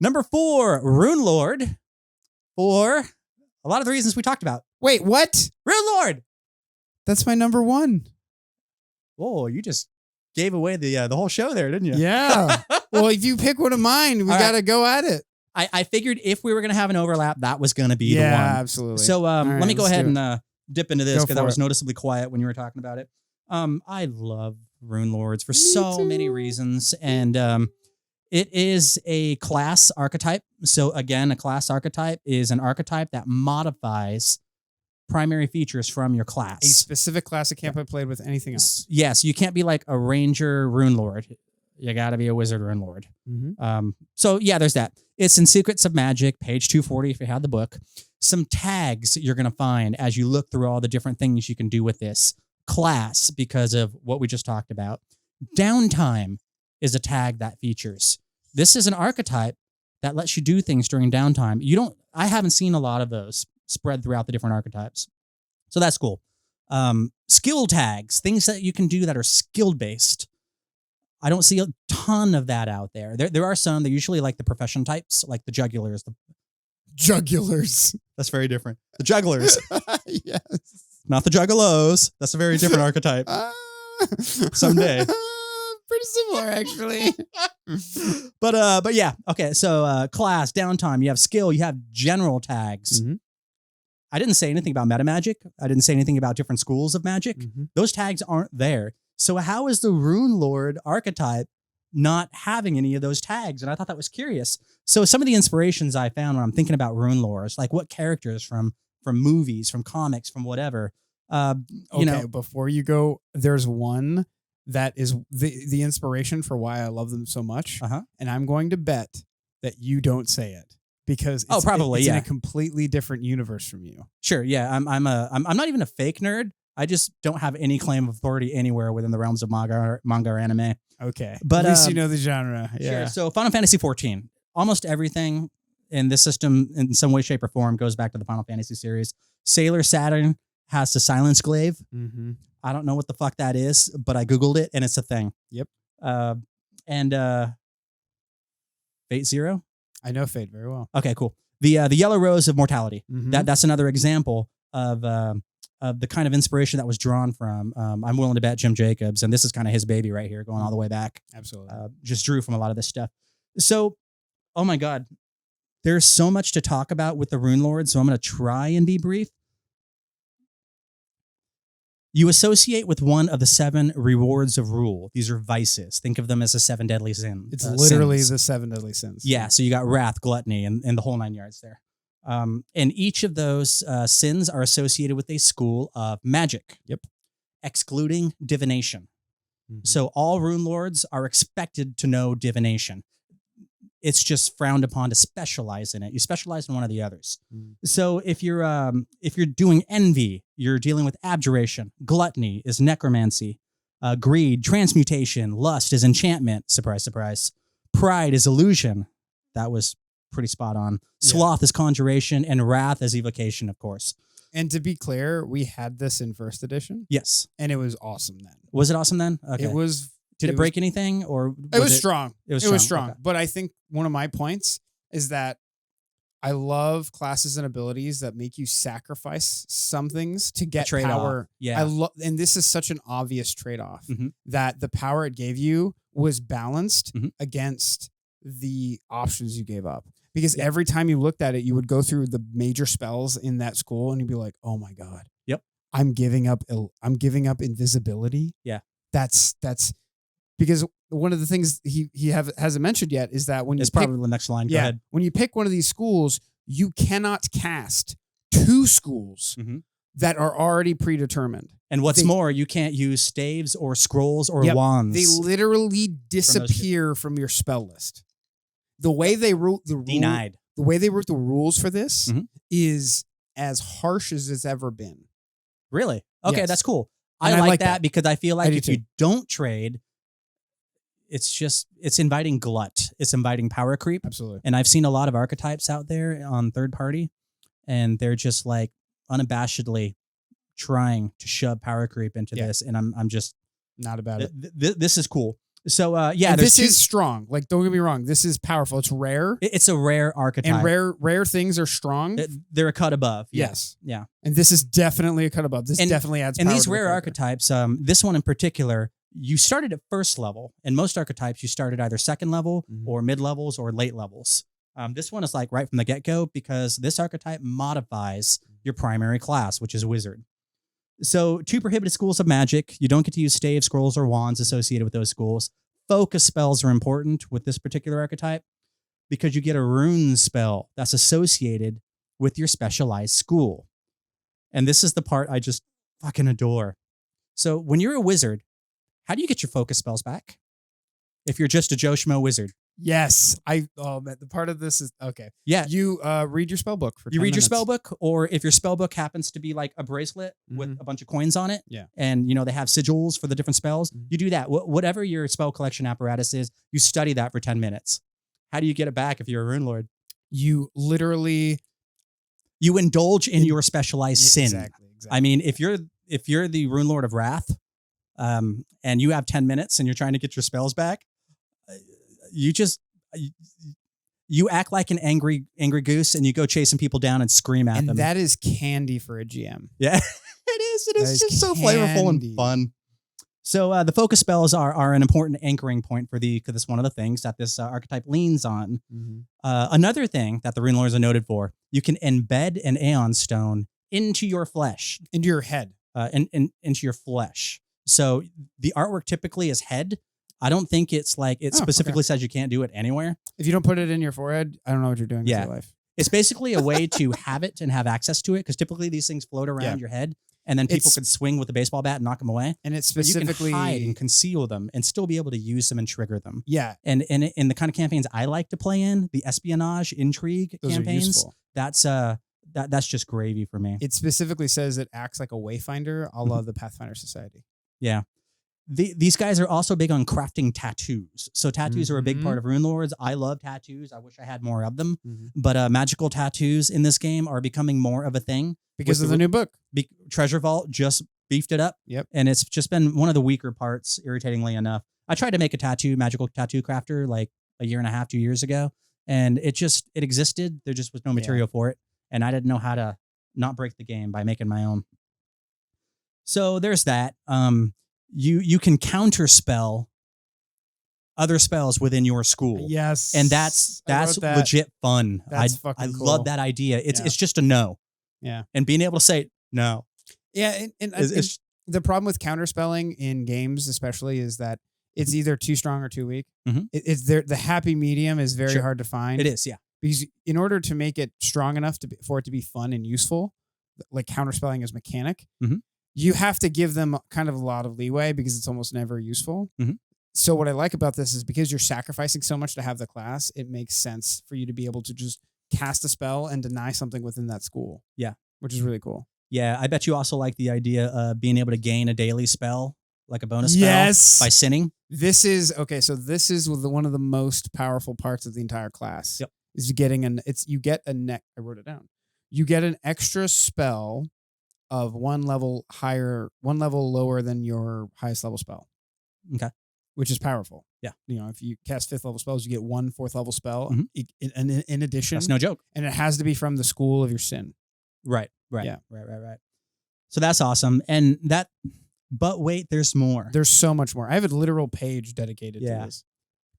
Number 4, Runelord, for a lot of the reasons we talked about. Wait, what? Runelord! That's my number 1. Oh, you just gave away the whole show there, didn't you? Yeah. Well, if you pick one of mine, we got to go at it. I figured if we were going to have an overlap, that was going to be the one. Yeah, absolutely. So let me go ahead and dip into this because I was it. noticeably quiet when you were talking about it. I love Runelords for so many reasons. And it is a class archetype. So again, a class archetype is an archetype that modifies primary features from your class. A specific class that can't be played with anything else. Yes, you can't be like a ranger Runelord. You got to be a wizard Runelord. Mm-hmm. So yeah, there's that. It's in Secrets of Magic, page 240 if you had the book. Some tags you're going to find as you look through all the different things you can do with this class because of what we just talked about. Downtime is a tag that features. This is an archetype that lets you do things during downtime. I haven't seen a lot of those spread throughout the different archetypes. So that's cool. Skill tags, things that you can do that are skill-based. I don't see a ton of that out there. There are some. They're usually like the profession types, like the jugglers. Jugglers. That's very different. The jugglers. Yes. Not the juggalos. That's a very different archetype. Someday. Pretty similar, actually. But yeah. Okay. So class, downtime. You have skill. You have general tags. Mm-hmm. I didn't say anything about meta magic. I didn't say anything about different schools of magic. Mm-hmm. Those tags aren't there. So how is the Runelord archetype not having any of those tags? And I thought that was curious. So some of the inspirations I found when I'm thinking about Runelords, like what characters from movies, from comics, from whatever. Before you go, there's one that is the inspiration for why I love them so much. Uh-huh. And I'm going to bet that you don't say it because it's in a completely different universe from you. Sure. Yeah. I'm not even a fake nerd. I just don't have any claim of authority anywhere within the realms of manga or anime. Okay. But at least you know the genre. Yeah. Sure. So Final Fantasy 14, almost everything in this system in some way, shape, or form goes back to the Final Fantasy series. Sailor Saturn has the Silence Glaive. Mm-hmm. I don't know what the fuck that is, but I Googled it and it's a thing. Yep. And Fate Zero? I know Fate very well. Okay, cool. The Yellow Rose of Mortality. Mm-hmm. That's another example of the kind of inspiration that was drawn from. I'm willing to bet Jim Jacobs, and this is kind of his baby right here, going all the way back. Absolutely. Just drew from a lot of this stuff. So, oh my God, there's so much to talk about with the Runelords, so I'm going to try and be brief. You associate with one of the 7 rewards of rule. These are vices. Think of them as the 7 deadly sins. It's literally the 7 deadly sins. Yeah, so you got wrath, gluttony, and the whole 9 yards there. And each of those sins are associated with a school of magic. Yep. Excluding divination. Mm-hmm. So all Runelords are expected to know divination. It's just frowned upon to specialize in it. You specialize in one of the others. Mm-hmm. So if you're doing envy, you're dealing with abjuration. Gluttony is necromancy. Greed, transmutation. Lust is enchantment. Surprise, surprise. Pride is illusion. That was pretty spot on. Sloth is conjuration, and wrath is evocation, of course. And to be clear, we had this in first edition. Yes. And it was awesome then. Was it awesome then? Okay. It was. Did it break anything, or it was strong? It was strong. Okay. But I think one of my points is that I love classes and abilities that make you sacrifice some things to get power. Yeah. And this is such an obvious trade-off that the power it gave you was balanced against the options you gave up. Because every time you looked at it, you would go through the major spells in that school and you'd be like, oh my God. Yep. I'm giving up invisibility. Yeah. That's because one of the things he hasn't mentioned yet is that when it's probably the next line. Go ahead. When you pick one of these schools, you cannot cast 2 schools that are already predetermined. And what's more, you can't use staves or scrolls or wands. They literally disappear from your spell list. The way they wrote the rules for this is as harsh as it's ever been. Really? Okay, yes. That's cool. I like that because I feel like if you don't trade, it's inviting glut. It's inviting power creep. Absolutely. And I've seen a lot of archetypes out there on third party, and they're just like unabashedly trying to shove power creep into this. And I'm just not about it. This is cool. So And this is strong. Like, don't get me wrong. This is powerful. It's rare. It's a rare archetype. And rare things are strong. They're a cut above. Yes. Yeah. And this is definitely a cut above. This definitely adds power. And these rare archetypes, this one in particular, you started at first level. And most archetypes, you started either second level or mid levels or late levels. This one is like right from the get-go because this archetype modifies your primary class, which is wizard. So 2 prohibited schools of magic. You don't get to use staves, scrolls, or wands associated with those schools. Focus spells are important with this particular archetype because you get a rune spell that's associated with your specialized school. And this is the part I just fucking adore. So when you're a wizard, how do you get your focus spells back? If you're just a Joe Schmo wizard. Yes. The part of this is okay. Yeah. You read your spell book for 10 You read minutes. your spell book, or if your spell book happens to be like a bracelet with a bunch of coins on it, and they have sigils for the different spells, you do that. Whatever your spell collection apparatus is, you study that for 10 minutes. How do you get it back if you're a rune lord? You literally indulge in your specialized sin. Exactly. I mean, if you're the Rune Lord of Wrath, and you have 10 minutes and you're trying to get your spells back, you act like an angry goose and you go chasing people down and scream at them. And that is candy for a GM. Yeah, it is. It is just so flavorful and fun. So the focus spells are an important anchoring point because it's one of the things that this archetype leans on. Another thing that the Runelords are noted for, you can embed an Aeon Stone into your flesh. Into your head. Into your flesh. So the artwork typically is head. I don't think it's like it specifically says you can't do it anywhere. If you don't put it in your forehead, I don't know what you're doing with your life. It's basically a way to have it and have access to it because typically these things float around your head and then people could swing with a baseball bat and knock them away. And it's specifically... you can hide and conceal them and still be able to use them and trigger them. Yeah. And in the kind of campaigns I like to play in, the espionage, intrigue Those campaigns, that's just gravy for me. It specifically says it acts like a wayfinder a la the Pathfinder Society. Yeah. These guys are also big on crafting tattoos. So tattoos are a big part of Runelords. I love tattoos. I wish I had more of them. But magical tattoos in this game are becoming more of a thing. Because of the new book. Treasure Vault just beefed it up. Yep. And it's just been one of the weaker parts, irritatingly enough. I tried to make a magical tattoo crafter like a year and a half, 2 years ago. And it existed. There just was no material for it. And I didn't know how to not break the game by making my own. So there's that. You can counterspell other spells within your school. Yes. And that's legit fun. That's fucking cool. I love that idea. It's just a no. Yeah. And being able to say no. Yeah. And the problem with counterspelling in games especially is that it's either too strong or too weak. It's there. The happy medium is very hard to find. It is, yeah. Because in order to make it strong enough for it to be fun and useful, like counterspelling as mechanic, you have to give them kind of a lot of leeway because it's almost never useful. So what I like about this is because you're sacrificing so much to have the class, it makes sense for you to be able to just cast a spell and deny something within that school. Yeah. Which is really cool. Yeah. I bet you also like the idea of being able to gain a daily spell, like a bonus spell by sinning. This is one of the most powerful parts of the entire class. Yep. Is I wrote it down. You get an extra spell of one level lower than your highest level spell. Okay. Which is powerful. Yeah. If you cast 5th level spells, you get 1 4th level spell in addition. That's no joke. And it has to be from the school of your sin. Right. Yeah. Right. So that's awesome. But wait, there's more. There's so much more. I have a literal page dedicated to this.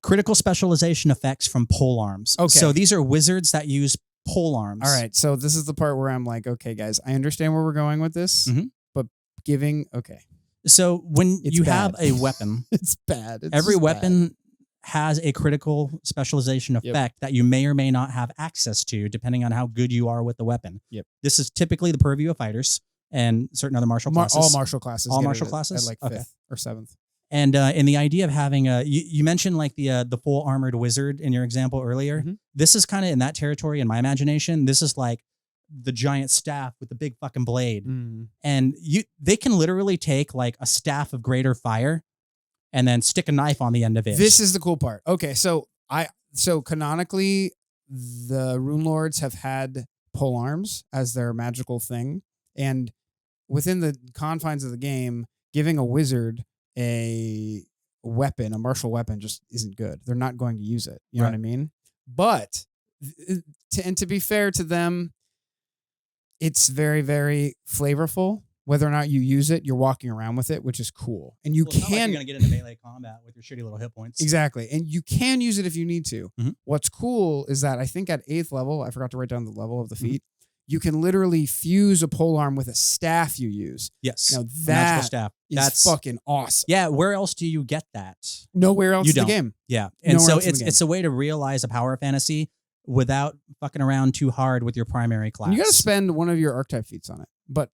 Critical specialization effects from polearms. Okay. So these are wizards that use polearms. All right. So this is the part where I'm like, okay, guys, I understand where we're going with this, but So when you have a weapon, it's bad. Every weapon has a critical specialization effect that you may or may not have access to, depending on how good you are with the weapon. Yep. This is typically the purview of fighters and certain other martial classes. All martial classes. All martial classes? At like 5th or 7th. And in the idea of having you mentioned like the full armored wizard in your example earlier. This is kind of in that territory in my imagination. This is like the giant staff with the big fucking blade. And they can literally take like a staff of greater fire and then stick a knife on the end of it. This is the cool part. Okay, so canonically, the Runelords have had polearms as their magical thing, and within the confines of the game, giving a wizard weapon, a martial weapon, just isn't good. They're not going to use it. You know what I mean? But to be fair to them, it's very, very flavorful. Whether or not you use it, you're walking around with it, which is cool. And you it's not like can you're going to get into melee combat with your shitty little hit points. Exactly. And you can use it if you need to. What's cool is that I think at 8th level, I forgot to write down the level of the feat, you can literally fuse a polearm with a staff you use. Yes. Now magical that staff. is fucking awesome. Yeah. Where else do you get that? Nowhere else in the game. Yeah. And Nowhere so else in the game. it's a way to realize a power fantasy without fucking around too hard with your primary class. And you got to spend one of your archetype feats on it. But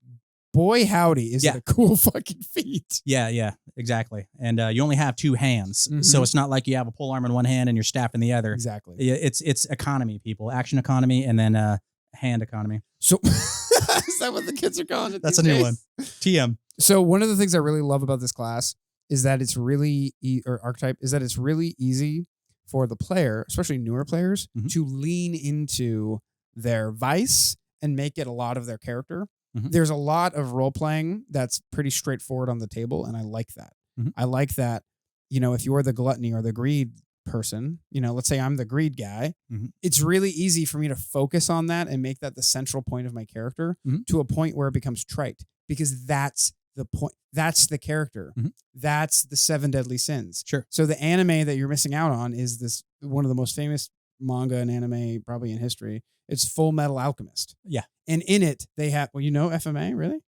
boy, howdy, is it a cool fucking feat. Yeah, exactly. And you only have 2 hands. So it's not like you have a polearm in one hand and your staff in the other. Exactly. It's economy, people. Action economy and then hand economy. So is that what the kids are calling it? That's a new one. TM. So one of the things I really love about this class is that it's really, or archetype, is that it's really easy for the player, especially newer players, to lean into their vice and make it a lot of their character. There's a lot of role playing that's pretty straightforward on the table, and I like that. I like that, if you're the gluttony or the greed person, let's say I'm the greed guy, it's really easy for me to focus on that and make that the central point of my character to a point where it becomes trite, because that's the point. That's the character. That's the 7 deadly sins. Sure. So the anime that you're missing out on is this one of the most famous manga and anime probably in history. It's Full Metal Alchemist. Yeah. And in it, they have, FMA, really?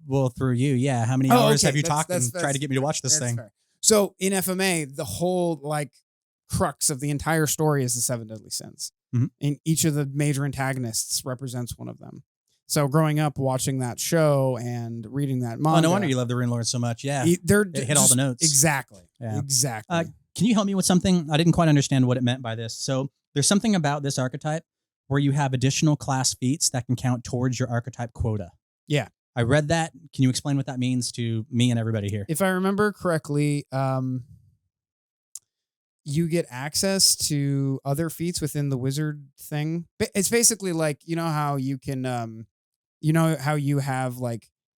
Well, through you, yeah. How many hours have you talked and tried to get me to watch this thing? Fair. So in FMA, the whole crux of the entire story is the 7 deadly sins. And each of the major antagonists represents one of them. So growing up watching that show and reading that manga. Oh, no wonder you love the Runelords so much. Yeah. It hit all the notes. Exactly. Yeah. Exactly. Can you help me with something? I didn't quite understand what it meant by this. So there's something about this archetype where you have additional class feats that can count towards your archetype quota. Yeah. I read that. Can you explain what that means to me and everybody here? If I remember correctly, you get access to other feats within the wizard thing. It's basically like, how you can, how you have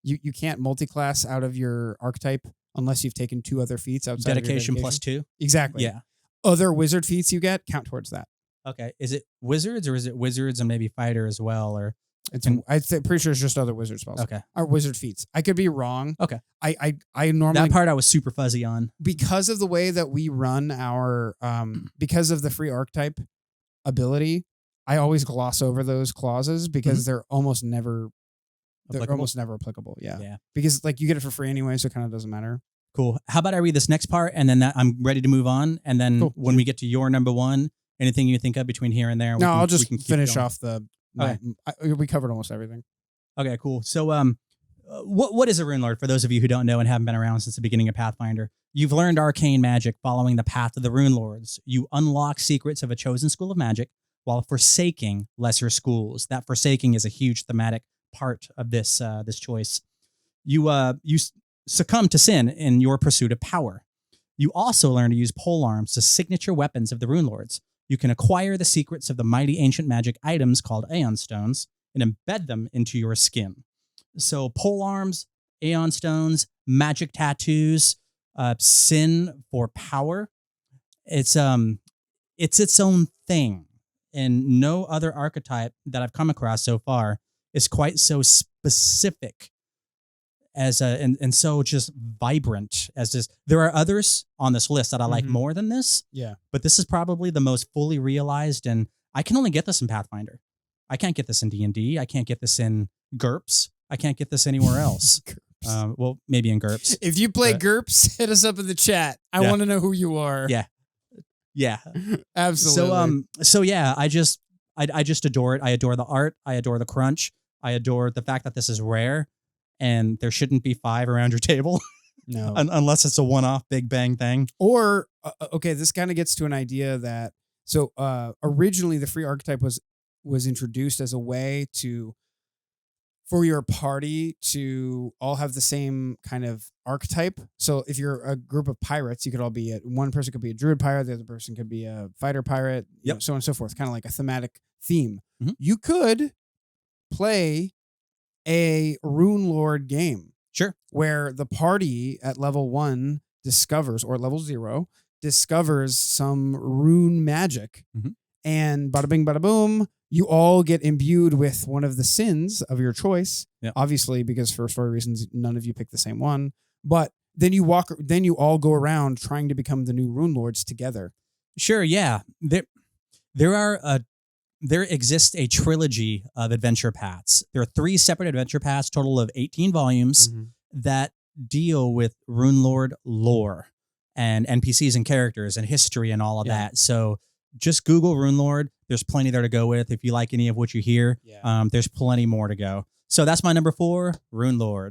you can't multi-class out of your archetype unless you've taken 2 other feats outside dedication of your +2. Exactly. Yeah. Other wizard feats you get count towards that. Okay. Is it wizards or is it wizards and maybe fighter as well? Or pretty sure it's just other wizard spells. Okay. Or wizard feats. I could be wrong. Okay. I normally, that part I was super fuzzy on because of the way that we run our because of the free archetype ability. I always gloss over those clauses because they're almost never applicable. Yeah. Because you get it for free anyway, so it kind of doesn't matter. Cool. How about I read this next part and then I'm ready to move on, and then when we get to your number 1, anything you think of between here and there? I'll just finish off the. We covered almost everything. Okay, cool. So, what is a Runelord for those of you who don't know and haven't been around since the beginning of Pathfinder? You've learned arcane magic following the path of the Runelords. You unlock secrets of a chosen school of magic while forsaking lesser schools. That forsaking is a huge thematic part of this choice. You succumb to sin in your pursuit of power. You also learn to use polearms, the signature weapons of the Runelords. You can acquire the secrets of the mighty ancient magic items called Aeon Stones and embed them into your skin. So polearms, Aeon Stones, magic tattoos, sin for power. It's its own thing. And no other archetype that I've come across so far is quite so specific as and so just vibrant as this. There are others on this list that I like more than this. Yeah. But this is probably the most fully realized, and I can only get this in Pathfinder. I can't get this in D&D. I can't get this in GURPS. I can't get this anywhere else. Well, maybe in GURPS. If you play GURPS, hit us up in the chat. I want to know who you are. Yeah. Absolutely. So yeah, I just adore it. I adore the art. I adore the crunch. I adore the fact that this is rare. And there shouldn't be 5 around your table. No. Unless it's a one-off big bang thing. Or, this kind of gets to an idea that, originally the free archetype was introduced as a way for your party to all have the same kind of archetype. So if you're a group of pirates, you could all be one person could be a druid pirate, the other person could be a fighter pirate, so on and so forth, kind of like a thematic theme. You could play a Runelord game. Sure. Where the party at level 1 discovers, or at level 0, discovers some rune magic. And bada bing, bada boom, you all get imbued with one of the sins of your choice. Yep. Obviously, because for story reasons, none of you pick the same one. But then you all go around trying to become the new Runelords together. Sure, yeah. There exists a trilogy of adventure paths. There are 3 separate adventure paths, total of 18 volumes that deal with Runelord lore and NPCs and characters and history and all of that. So just Google Runelord. There's plenty there to go with. If you like any of what you hear, there's plenty more to go. So that's my number 4, Runelord.